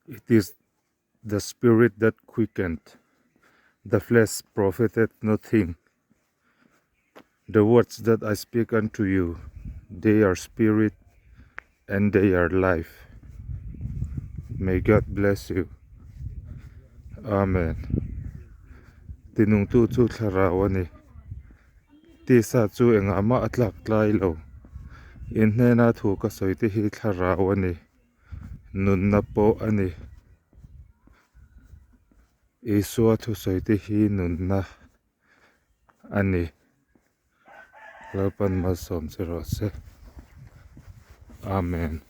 It is the Spirit that quickened, the flesh profiteth nothing. The words that I speak unto you, they are spirit and they are life. May God bless you. Amen. Tinung tu chu tharawani. Ti sa chu engama atlak tlai lo. In hena thu ka soiti hi tharawani. Nun na po ani. Isua thu soiti hi nun na ani. Lapan masom se rose. Amen.